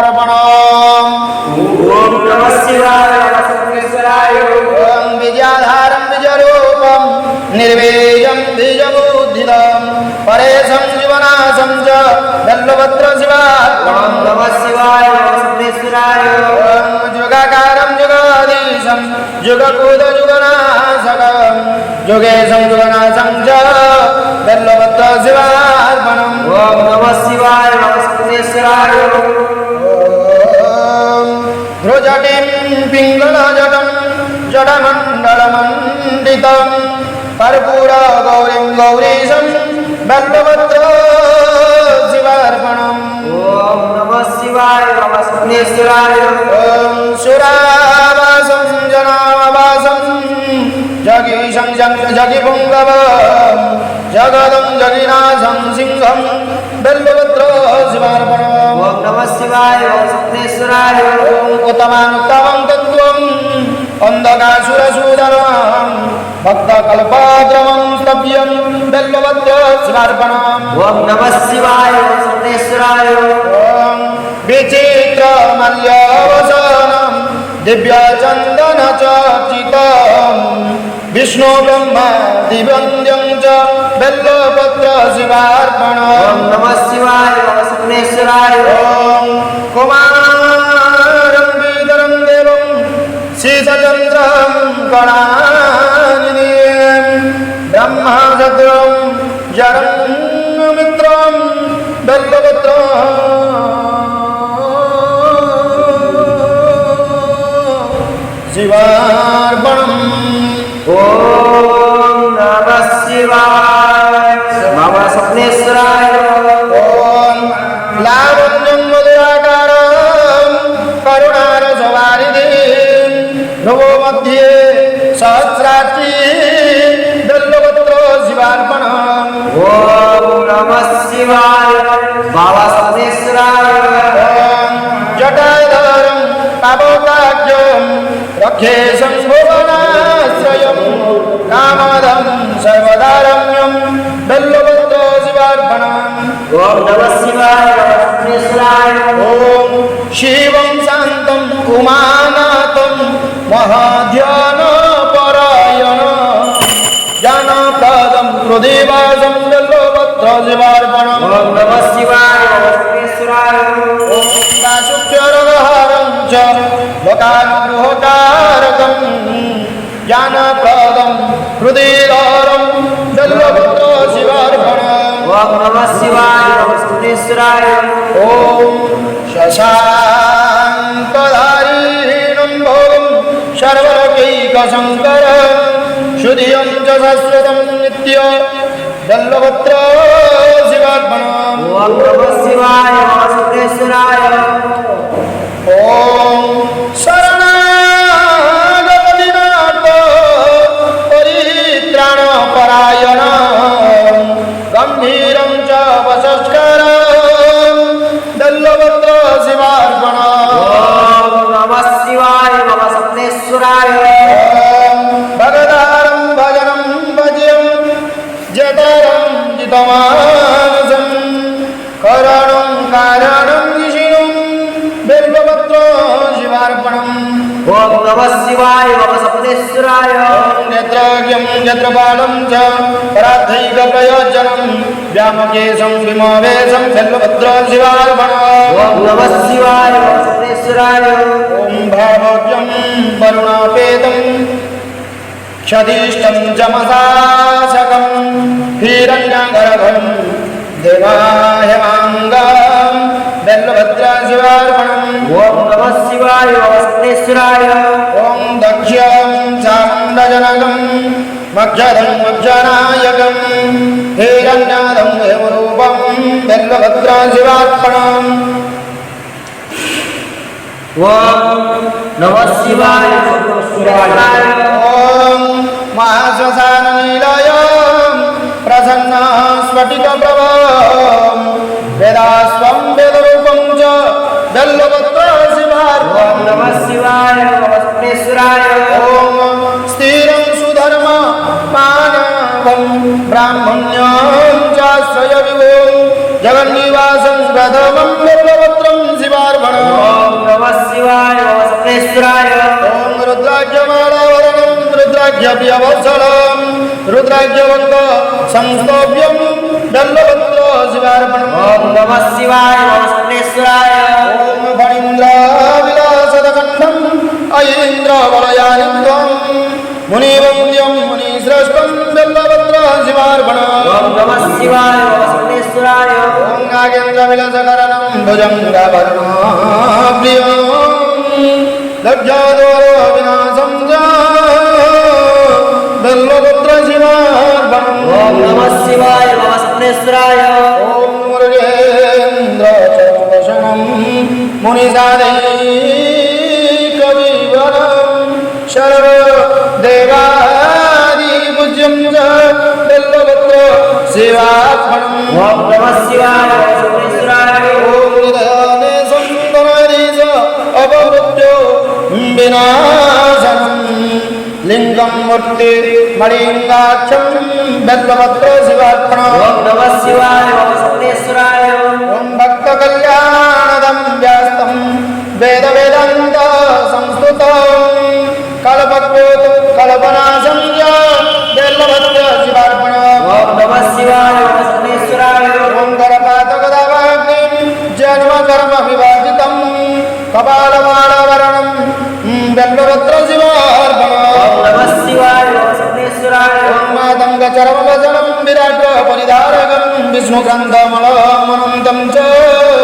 ओम नमः शिवाय सर्वेश्वराय ओम विजयाधारं विजयरूपं निर्वीर्यं बीजबुद्धिदं परेशं जीवनाशं च दल्लभद्र शिवाय ओम नमः शिवाय सर्वेश्वराय ओम जुगाकारं जुगाधीशं जुगकूद जुगनाशकं जुगेशं जुगनाशं च दल्लभद्र शिवार्पणम् ओम नमः शिवाय सर्वेश्वराय ध्रुजटिं पिङ्गलजटं जडमण्डलमण्डितं कर्पूरगौरीं गौरीशं बल्लभद्र शिवार्पणम् ॐ नमः शिवाय नमः सर्वेश्वराय ॐ सुरावासं जनावासं जगीशं जगिपुङ्गवं जगदं जगिनाशं सिंहं बल्लभद्र शिवार्पणम् ॐ नमः शिवाय सर्वेश्वराय उत्तमानुत्तमं तत्त्वम् अन्धकासुरसूदरं भक्तकल्पद्रवं स्तव्यं बल्लभद्र शिवार्पणम् ॐ नमः शिवाय सर्वेश्वराय ॐ विचित्रमल्यवसनं दिव्यचन्दनचर्चितं विष्णु ब्रह्मा दिवन्द्यं च बल्लभद्र शिवार्पणम् ॐ नमः शिवाय सर्वेश्वराय ॐ कुमारं विदरं देवं शीतचन्द्रं गणानिधिं ब्रह्मसद्रं जरं मित्रं बल्लभद्र शिवार्पणम् ॐ नमः शिवाय नमः सर्वेश्वराय ॐ लावण्यं मधुराकारं करुणारसवारिधिं नभो मध्ये सहस्राक्षी बल्लभद्र शिवार्पणम् ॐ नमः शिवाय बाबा सर्वेश्वराय जटाधरं पावकाख्यं रक्षेशं भुवनाश्रयं कामदं सर्वदारम्यं बल्लभद्र शिवार्पणम् ॐ नमः शिवाय सर्वेश्वराय ॐ शिवं शान्तं उमानाथं महाध्यानपरायणं ज्ञानप्रदं हृदिवासं बल्लभद्र शिवार्पणम् ॐ नमः शिवाय सर्वेश्वराय ॐ वासुक्षरहरं च लोकानुग्रहकारकं ज्ञानप्रदं हृदिधरं बल्लभद्र शिवार्पणम् ॐ नमः शिवाय सर्वेश्वराय ॐ शशाङ्कधारिणं भवं सर्वलोकैकशङ्करं शुधियं च शाश्वतं नित्य बल्लभद्र शिवार्पणम् ॐ नमः शिवाय सर्वेश्वराय ॐ शरणागतदिनाथ परित्राणपरायण गम्भीरं च वशस्करं बल्लभद्र शिवार्पणम् ॐ नमः शिवाय नमः सर्वेश्वराय भगदारं भजनं भज्यं जतरं जितमानसं करणं कारणं विष्णुं बल्लभद्र शिवार्पणम् ॐ नमः शिवाय नमः सर्वेश्वराय नेत्रज्ञं नेत्रपालं च परार्थैकप्रयोजनं व्यामकेशं विमोवेशं बल्लभद्र शिवार्पणम् ॐ नमः शिवाय नमः सर्वेश्वराय ॐ भावज्ञं वरुणापेतं क्षतिष्ठं जमसाशकं हिरण्यगर्भं देवाह्यमाङ्गं बल्लभद्र शिवार्पणम् ॐ नमः शिवाय सर्वेश्वराय ॐ दक्ष्यं चामुण्डजनकं मक्षदं मक्षनायकं हिरण्यदं हेमरूपं बल्लभद्र शिवार्पणम् ॐ नमः शिवाय सर्वेश्वराय ॐ महाश्मशाननिलयं प्रसन्न स्फटिकप्रभं वेदास्वं वेदरूपं च बल्लभद्र शिवार्पणम् ॐ नमः शिवाय नमः सर्वेश्वराय ॐ स्थिरं सुधर्म मानवं ब्राह्मण्यं चाश्रय विभुं जगन्निवासं प्रथमं बल्लभद्रं शिवार्पणम् रुद्राज्ञव्यवत्सलम् रुद्राज्ञवन्त संस्तोभ्यं बेल्लपत्र शिवार्पणम् ओम नमः शिवाय वसुनेश्वराय ओम फणीन्द्रविलासदकण्ठम् ऐन्द्रवलयानित्वम् मुनिवन्द्यं मुनिश्रेष्ठं बेल्लपत्र शिवार्पणम् ओम नमः शिवाय वसुनेश्वराय ओम नागेन्द्रविलासकरणं भुजङ्गवर्णप्रियं लज्जादोरो विनाशं च बेल्लपत्र शिवार्पणम् ओम नमः शिवाय वसुनेश्वराय ओम मुरुगेन्द्रचरणं मुनिसादैकविवरं सर्वदेवादिपूज्यं च बेल्लपत्र शिवार्पणम् ओम नमः शिवाय वसुनेश्वराय ओम हृदयाने सन्तनादीश अपवृत्यो विनाशनम् लिंगं मूर्ति मणिंगाक्षं बेल्लपत्र शिवार्पणम् ओम नमः शिवाय वसुनेश्वराय ओम भक्त कल्याणदं व्यास्तं वेद वेदांत संस्तुतं कल्पकोट कल्पनाशं च बेल्लपत्र शिवार्पणम् ओम नमः शिवाय वसुनेश्वराय ओम गणपातकदावाग्निं जन्म कर्म विभाजितं कपालमालवरणं बेल्लपत्र शिवार्पणम् ओम नमः शिवाय वसुनेश्वराय ओम मातङ्गचरमवचनं विराट परिधारकं विष्णुग्रन्थमलमनन्तं च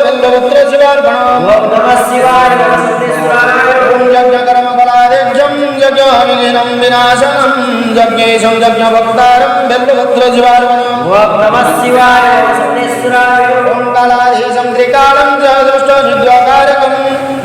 बेल्लपत्र शिवार्पणम् ओम नमः शिवाय वसुनेश्वराय ओम यज्ञकर्मफलादेज्यं यज्ञविलीनं विनाशनं यज्ञेशं यज्ञभक्तारं बेल्लपत्र शिवार्पणम् ओम नमः शिवाय वसुनेश्वराय ओम कालाधीशं त्रिकालं च दुष्टनिद्राकारकं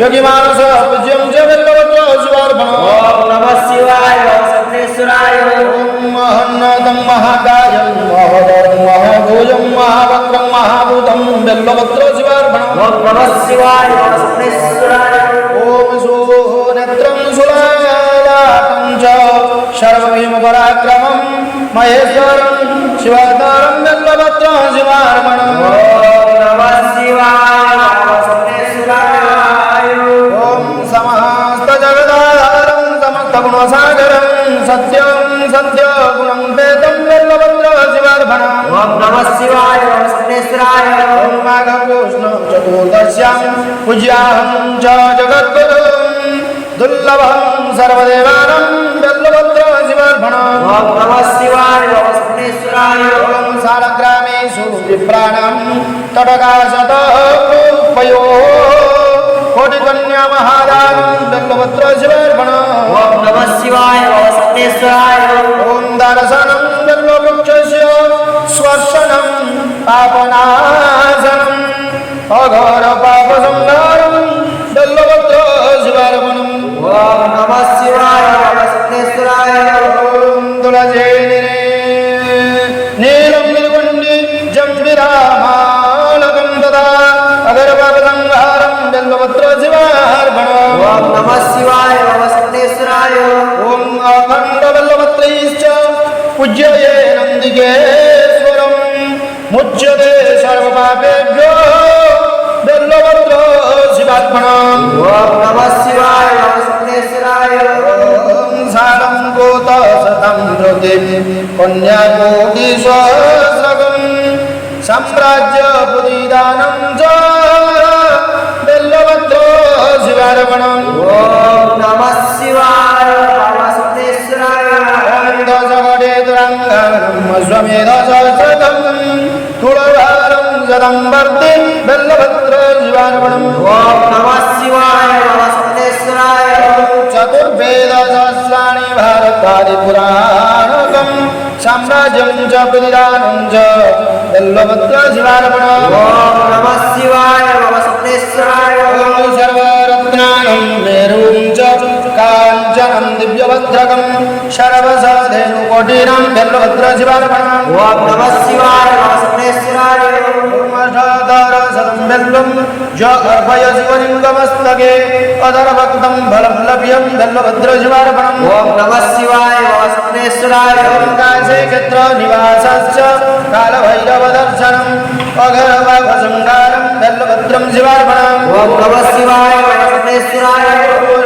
योगिमानसपूज्यं च बेल्लपत्र शिवार्पणम् ओम नमः शिवाय वसुनेश्वराय ओम महन्नतं महाकायं महोदरं महाभुजं महावक्रं महाभूतं बेल्लपत्र शिवार्पणम् ओम नमः शिवाय वसुनेश्वराय ओम सुनेत्रं सुलालाटं च सर्वभीमपराक्रमं महेश्वरं शिवावतारं बेल्लपत्र शिवार्पणम् ओम नमः शिवाय वसुनेश्वराय ओम समस्तजगदाधारं समस्तगुणसागरं सत्यं सत्यगुणं वेदं बेल्लपत्र शिवार्पणम् ओम नमः शिवाय वसुनेश्वराय ओम माघकृष्ण चतुर्दश्यां पूज्याहं च जगद्गुरुं दुर्लभं सर्वदेवानां बेल्लपत्र शिवार्पणम् ओम नमः शिवाय वसुनेश्वराय ओम शालग्रामेषु विप्राणां तटकाशतः पयो कोटिकन्या महादानं बेल्लपत्र शिवार्पणम् ओम नमः शिवाय वसुनेश्वराय ओम दर्शनं बेल्लवृक्षस्य स्पर्शनं पापनाशनम् अघोरपापसंहारं बेल्लपत्र शिवार्पणम् ओम नमः शिवाय वसुनेश्वराय ओम तुलसी नीलं निर्वण्य जम्बिरामालकं तदा अगरपापसंहारं बेल्लपत्र शिवार्पणम् ओम नमः शिवाय वसुनेश्वराय ओम अखंड बेल्लपत्रैश्च पूज्यते नन्दिकेश्वरं मुच्यते सर्वपापेभ्यो बेल्लपत्र शिवार्पणम् ओम नमः शिवाय वसुनेश्वराय ओम सालं कोटशतं धृतिं कन्याकोटिसहस्रकं साम्राज्यपुरीदानं च बेल्लपत्र शिवार्पणम् ओम नमः शिवाय वसुनेश्वराय ओम दशकटे तुरङ्गं अश्वमेधसहस्रकं तुळभारं शतं वर्धे बेल्लपत्र शिवार्पणम् ओम नमः शिवाय वसुनेश्वराय चतुर्वेदसहस्राणि भारतादिपुराणकं साम्राज्यं च प्रतिदानं च बेल्लपत्र शिवार्पणम् ओम नमः शिवाय वसुनेश्वराय ओम सर्वरत्नानं मेरुं च काञ्चनं दिव्यभद्रकं शरवसधेनुकोटिनं बेल्लपत्र शिवार्पणम् ओम नमः शिवाय वसुनेश्वराय ओम अष्टादशतं बेल्लं ज अर्पय शिवलिङ्गमस्तके अधरभक्तं फलं लभ्यं बेल्लपत्र शिवार्पणम् ओम नमः शिवाय वसुनेश्वराय ओम काशे क्षेत्र निवासश्च कालभैरवदर्शनम् अघरवाघसंहारं बेल्लपत्रं शिवार्पणम् ओम नमः शिवाय वसुनेश्वराय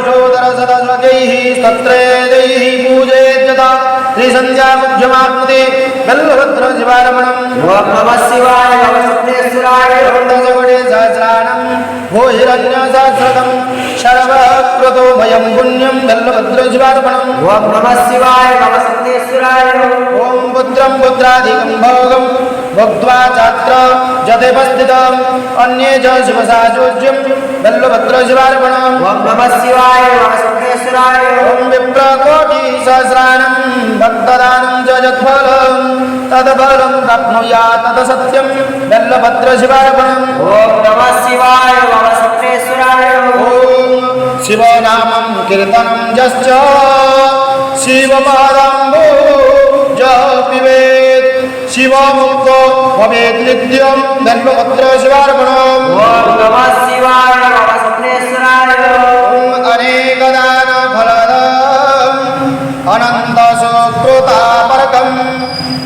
षोडशदशकैः स्तत्रैः पूजयेत् यथा सायुज्यमाप्नुते बल्लभद्रशिवारमणम् ओम नमः शिवाय नमः सप्तेश्वराय जगटे सहस्राणं भो हिरण्यसहस्रकं सर्वकृतो भयं पुण्यं बल्लभद्रशिवार्पणम् ओम नमः शिवाय नमः सप्तेश्वराय ॐ पुत्रं पुत्राधिकं भोगं भोक्त्वा छात्र जतेपस्थितम् अन्ये च शिवसायुज्यं बल्लभद्रशिवार्पणम् ओम नमः शिवाय नमः सप्तेश्वराय ॐ विप्रकोटिसहस्राणं भक्तदानं च यत्फलं तत्फलं प्राप्नुयात् तत्सत्यं बल्लभद्रशिवार्पणम् ओम नमः शिवाय नमः सप्तेश्वराय ॐ शिवनामं कीर्तनं यश्च शिवपादाम्बो जपिबेत् शिवमुक्तो भवेत् नित्यं बल्लभद्रशिवार्पणम् ओम नमः शिवाय नमः सप्तेश्वराय ॐ अनेकदानफलदम् अनन्तसुकृतापरकं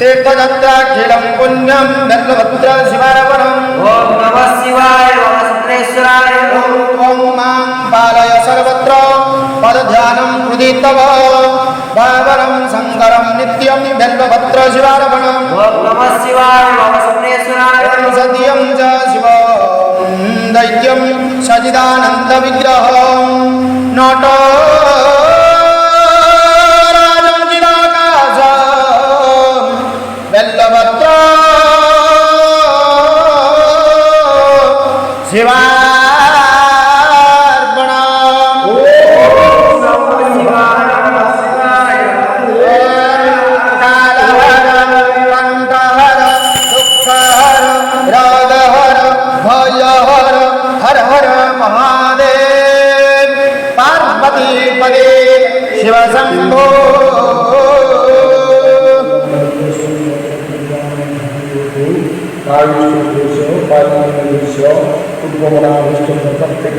तीर्थयात्राखिलं पुण्यं बल्लभद्रशिवार्पणम् ओम नमः शिवाय नमः सप्तेश्वराय ॐ त्वं मां पालय सर्वत्र पदध्यानं हृदि तव भावनं शङ्करं नित्यं बल्लभद्रशिवार्पणम् ओम नमः शिवाय नमः सप्तेश्वराय ॐ सत्यं च शिवं दैत्यं सचिदानन्दविग्रहं नटराजं चिदाकाशं बल्लभद्र शिवार्पणम् कालहर कण्ठहर दुःखहर रागहर भयहर हर हर महादेव पार्वती पदे शिव शम्भो आयुष्य पूर्वमनाविष्टं प्रत्येक